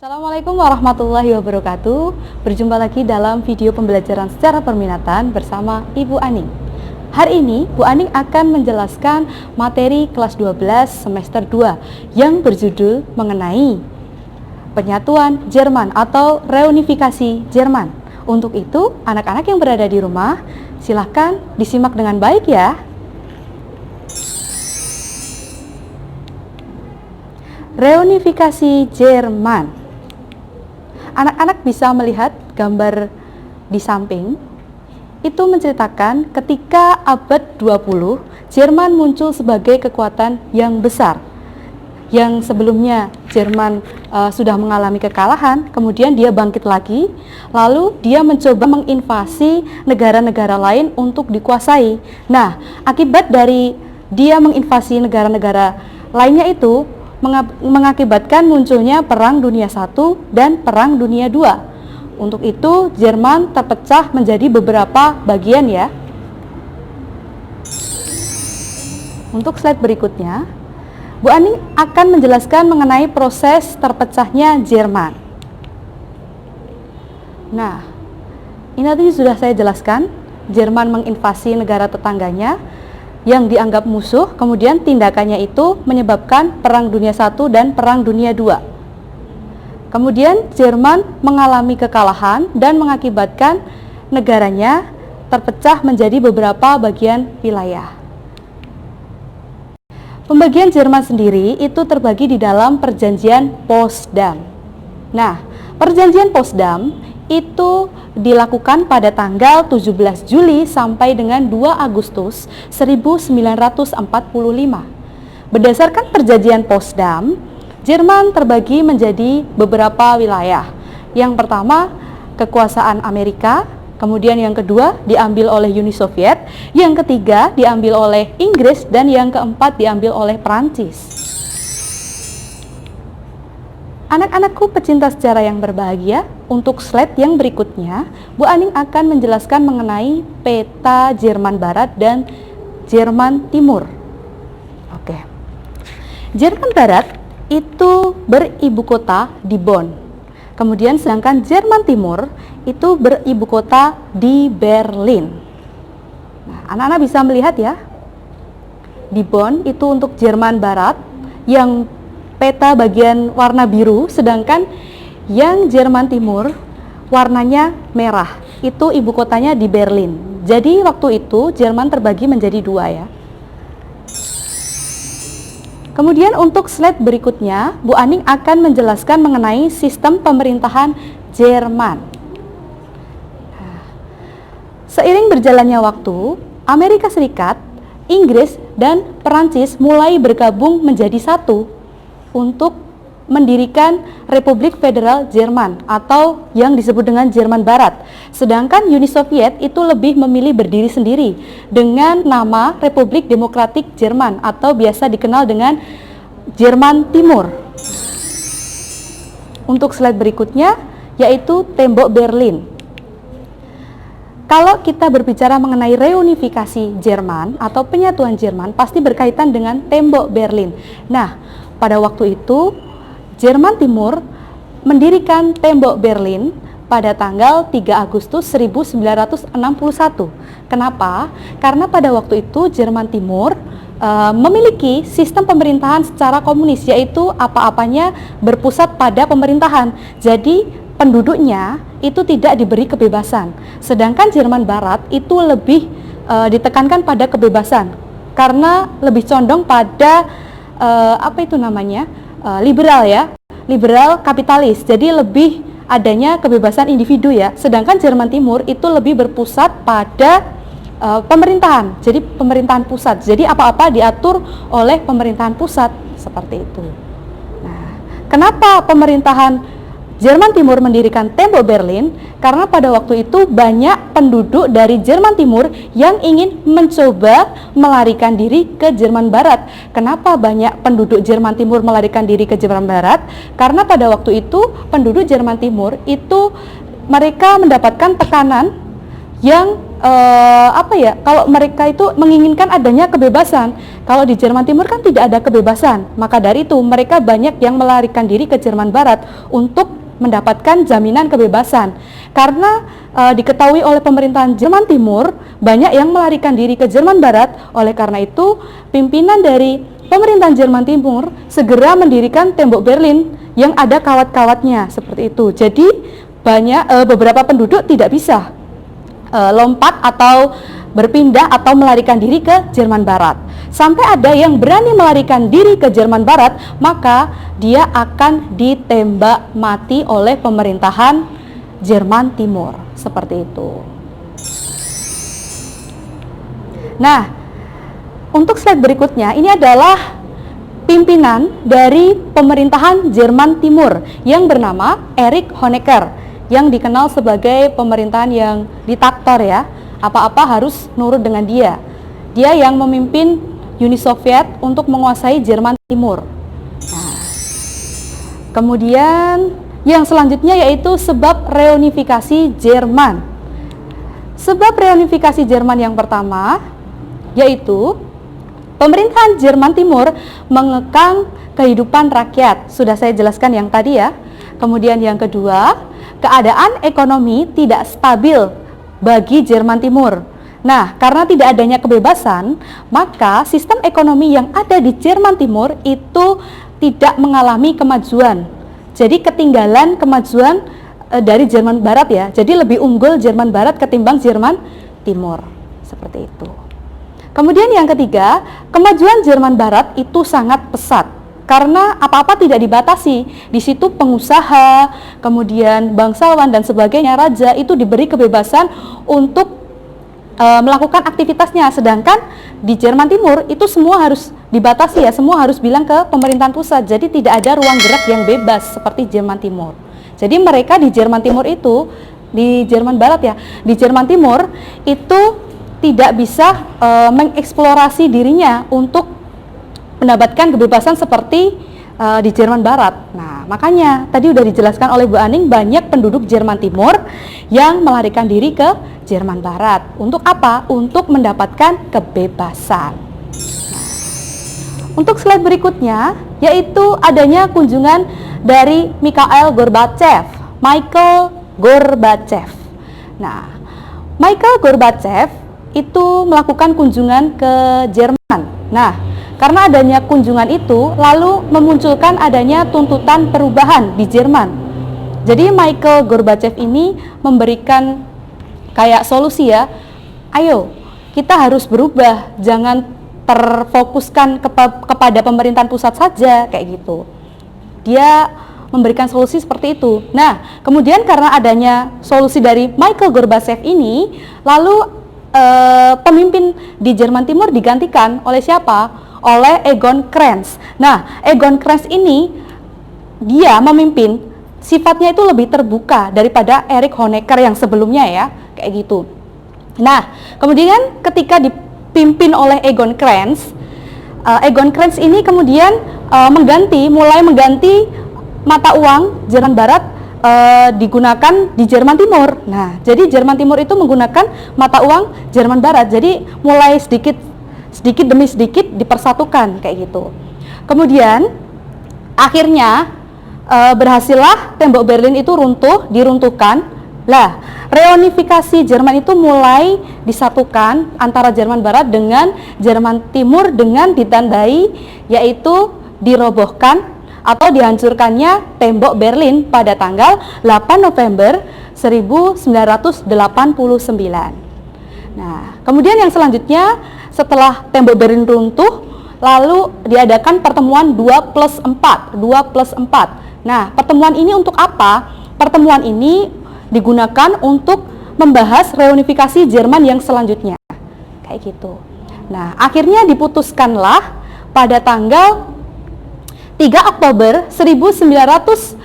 Assalamualaikum warahmatullahi wabarakatuh. Berjumpa lagi dalam video pembelajaran secara perminatan bersama Ibu Aning. Hari ini Bu Aning akan menjelaskan materi kelas 12 semester 2 yang berjudul mengenai penyatuan Jerman atau reunifikasi Jerman. Untuk itu, anak-anak yang berada di rumah, silahkan disimak dengan baik ya. Reunifikasi Jerman. Anak-anak bisa melihat gambar di samping. Itu menceritakan ketika abad 20, Jerman muncul sebagai kekuatan yang besar. Yang sebelumnya Jerman sudah mengalami kekalahan, kemudian dia bangkit lagi, lalu dia mencoba menginvasi negara-negara lain untuk dikuasai. Nah, akibat dari dia menginvasi negara-negara lainnya itu mengakibatkan munculnya Perang Dunia I dan Perang Dunia II. Untuk itu, Jerman terpecah menjadi beberapa bagian ya. Untuk slide berikutnya, Bu Aning akan menjelaskan mengenai proses terpecahnya Jerman. Nah, ini tadi sudah saya jelaskan, Jerman menginvasi negara tetangganya yang dianggap musuh, kemudian tindakannya itu menyebabkan Perang Dunia I dan Perang Dunia II. Kemudian Jerman mengalami kekalahan dan mengakibatkan negaranya terpecah menjadi beberapa bagian wilayah. Pembagian Jerman sendiri itu terbagi di dalam Perjanjian Potsdam. Nah, Perjanjian Potsdam itu dilakukan pada tanggal 17 Juli sampai dengan 2 Agustus 1945. Berdasarkan Perjanjian Potsdam, Jerman terbagi menjadi beberapa wilayah. Yang pertama, kekuasaan Amerika, kemudian yang kedua diambil oleh Uni Soviet, yang ketiga diambil oleh Inggris, dan yang keempat diambil oleh Prancis. Anak-anakku pecinta sejarah yang berbahagia, untuk slide yang berikutnya, Bu Aning akan menjelaskan mengenai peta Jerman Barat dan Jerman Timur. Oke. Jerman Barat itu beribu kota di Bonn. Kemudian sedangkan Jerman Timur itu beribu kota di Berlin. Nah, anak-anak bisa melihat ya. Di Bonn itu untuk Jerman Barat yang peta bagian warna biru, sedangkan yang Jerman Timur warnanya merah, itu ibu kotanya di Berlin. Jadi waktu itu Jerman terbagi menjadi dua ya. Kemudian untuk slide berikutnya, Bu Aning akan menjelaskan mengenai sistem pemerintahan Jerman. Seiring berjalannya waktu, Amerika Serikat, Inggris, dan Perancis mulai bergabung menjadi satu untuk mendirikan Republik Federal Jerman atau yang disebut dengan Jerman Barat. Sedangkan Uni Soviet itu lebih memilih berdiri sendiri dengan nama Republik Demokratik Jerman atau biasa dikenal dengan Jerman Timur. Untuk slide berikutnya yaitu Tembok Berlin. Kalau kita berbicara mengenai reunifikasi Jerman atau penyatuan Jerman, pasti berkaitan dengan Tembok Berlin. Nah, pada waktu itu Jerman Timur mendirikan Tembok Berlin pada tanggal 3 Agustus 1961. Kenapa? Karena pada waktu itu Jerman Timur memiliki sistem pemerintahan secara komunis, yaitu apa-apanya berpusat pada pemerintahan. Jadi penduduknya itu tidak diberi kebebasan. Sedangkan Jerman Barat itu lebih ditekankan pada kebebasan karena lebih condong pada liberal ya, liberal kapitalis. Jadi lebih adanya kebebasan individu ya. Sedangkan Jerman Timur itu lebih berpusat pada pemerintahan. Jadi pemerintahan pusat. Jadi apa-apa diatur oleh pemerintahan pusat seperti itu. Nah, kenapa pemerintahan Jerman Timur mendirikan Tembok Berlin? Karena pada waktu itu banyak penduduk dari Jerman Timur yang ingin mencoba melarikan diri ke Jerman Barat. Kenapa banyak penduduk Jerman Timur melarikan diri ke Jerman Barat? Karena pada waktu itu penduduk Jerman Timur itu mereka mendapatkan tekanan yang kalau mereka itu menginginkan adanya kebebasan. Kalau di Jerman Timur kan tidak ada kebebasan, maka dari itu mereka banyak yang melarikan diri ke Jerman Barat untuk mendapatkan jaminan kebebasan. Karena diketahui oleh pemerintahan Jerman Timur banyak yang melarikan diri ke Jerman Barat, oleh karena itu pimpinan dari pemerintahan Jerman Timur segera mendirikan tembok Berlin yang ada kawat-kawatnya seperti itu. Jadi beberapa penduduk tidak bisa lompat atau berpindah atau melarikan diri ke Jerman Barat. Sampai ada yang berani melarikan diri ke Jerman Barat, maka dia akan ditembak mati oleh pemerintahan Jerman Timur. Seperti itu. Nah, untuk slide berikutnya, ini adalah pimpinan dari pemerintahan Jerman Timur yang bernama Erich Honecker, yang dikenal sebagai pemerintahan yang diktator ya, apa-apa harus nurut dengan dia. Dia yang memimpin Uni Soviet untuk menguasai Jerman Timur. Nah, kemudian yang selanjutnya yaitu sebab reunifikasi Jerman. Sebab reunifikasi Jerman yang pertama yaitu pemerintahan Jerman Timur mengekang kehidupan rakyat. Sudah saya jelaskan yang tadi ya. Kemudian yang kedua, keadaan ekonomi tidak stabil bagi Jerman Timur. Nah, karena tidak adanya kebebasan, maka sistem ekonomi yang ada di Jerman Timur itu tidak mengalami kemajuan. Jadi ketinggalan kemajuan dari Jerman Barat ya. Jadi lebih unggul Jerman Barat ketimbang Jerman Timur. Seperti itu. Kemudian yang ketiga, kemajuan Jerman Barat itu sangat pesat. Karena apa-apa tidak dibatasi. Di situ pengusaha, kemudian bangsawan dan sebagainya, raja itu diberi kebebasan untuk melakukan aktivitasnya. Sedangkan di Jerman Timur itu semua harus dibatasi ya, semua harus bilang ke pemerintahan pusat. Jadi tidak ada ruang gerak yang bebas seperti Jerman Timur. Jadi mereka di Jerman Timur itu, di Jerman Barat ya, di Jerman Timur itu tidak bisa mengeksplorasi dirinya untuk mendapatkan kebebasan seperti di Jerman Barat. Nah, makanya tadi udah dijelaskan oleh Bu Aning, banyak penduduk Jerman Timur yang melarikan diri ke Jerman Barat. Untuk apa? Untuk mendapatkan kebebasan. Nah, untuk slide berikutnya yaitu adanya kunjungan dari Mikhail Gorbachev. Nah, Mikhail Gorbachev itu melakukan kunjungan ke Jerman. Nah, karena adanya kunjungan itu, lalu memunculkan adanya tuntutan perubahan di Jerman. Jadi Mikhail Gorbachev ini memberikan kayak solusi ya, ayo kita harus berubah, jangan terfokuskan kepada pemerintahan pusat saja, kayak gitu. Dia memberikan solusi seperti itu. Nah, kemudian karena adanya solusi dari Mikhail Gorbachev ini, lalu pemimpin di Jerman Timur digantikan oleh siapa? Oleh Egon Krenz. Nah, Egon Krenz ini dia memimpin, sifatnya itu lebih terbuka daripada Erich Honecker yang sebelumnya ya, kayak gitu. Nah, kemudian ketika dipimpin oleh Egon Krenz ini kemudian mulai mengganti mata uang Jerman Barat digunakan di Jerman Timur. Nah, jadi Jerman Timur itu menggunakan mata uang Jerman Barat. Jadi mulai sedikit demi sedikit dipersatukan kayak gitu. Kemudian akhirnya berhasillah tembok Berlin itu diruntuhkan. Lah, reunifikasi Jerman itu mulai disatukan antara Jerman Barat dengan Jerman Timur dengan ditandai yaitu dirobohkan atau dihancurkannya tembok Berlin pada tanggal 8 November 1989. Nah, kemudian yang selanjutnya setelah tembok Berlin runtuh, lalu diadakan pertemuan 2+4. Nah, pertemuan ini untuk apa? Pertemuan ini digunakan untuk membahas reunifikasi Jerman yang selanjutnya. Kayak gitu. Nah, akhirnya diputuskanlah pada tanggal 3 Oktober 1990,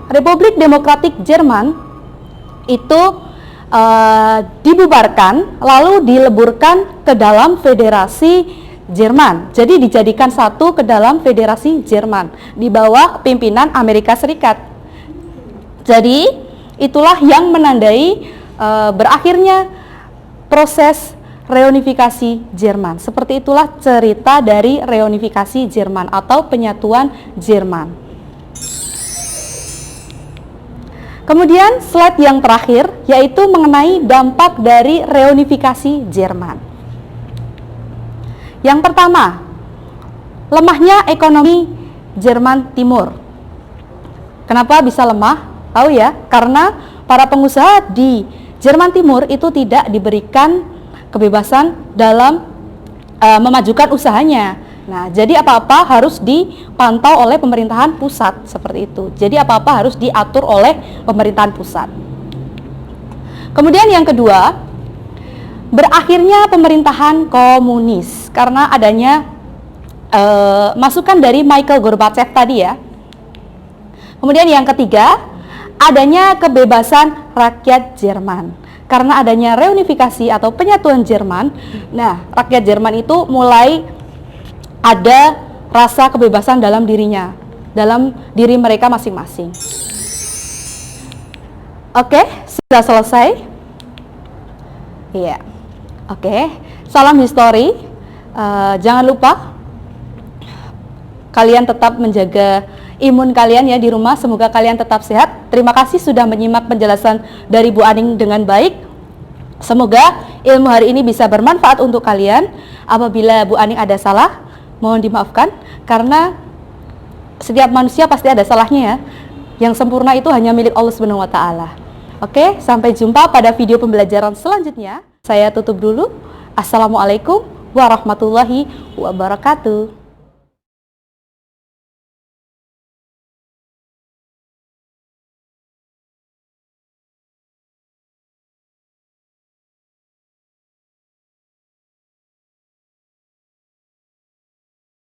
Republik Demokratik Jerman itu dibubarkan lalu dileburkan ke dalam Federasi Jerman. Jadi dijadikan satu ke dalam Federasi Jerman di bawah pimpinan Amerika Serikat. Jadi itulah yang menandai berakhirnya proses reunifikasi Jerman. Seperti itulah cerita dari reunifikasi Jerman atau penyatuan Jerman. Kemudian slide yang terakhir yaitu mengenai dampak dari reunifikasi Jerman. Yang pertama, lemahnya ekonomi Jerman Timur. Kenapa bisa lemah? Tahu ya, karena para pengusaha di Jerman Timur itu tidak diberikan kebebasan dalam memajukan usahanya. Nah, jadi apa-apa harus dipantau oleh pemerintahan pusat, seperti itu. Jadi apa-apa harus diatur oleh pemerintahan pusat. Kemudian yang kedua, berakhirnya pemerintahan komunis karena adanya masukan dari Mikhail Gorbachev tadi ya. Kemudian yang ketiga, adanya kebebasan rakyat Jerman. Karena adanya reunifikasi atau penyatuan Jerman, nah rakyat Jerman itu mulai ada rasa kebebasan dalam dirinya, dalam diri mereka masing-masing. Oke, sudah selesai? Iya. Oke, salam histori. Jangan lupa kalian tetap menjaga imun kalian ya di rumah. Semoga kalian tetap sehat. Terima kasih sudah menyimak penjelasan dari Bu Aning dengan baik. Semoga ilmu hari ini bisa bermanfaat untuk kalian. Apabila Bu Aning ada salah, mohon dimaafkan, karena setiap manusia pasti ada salahnya ya. Yang sempurna itu hanya milik Allah Subhanahu wa taala. Oke, sampai jumpa pada video pembelajaran selanjutnya. Saya tutup dulu. Assalamualaikum warahmatullahi wabarakatuh.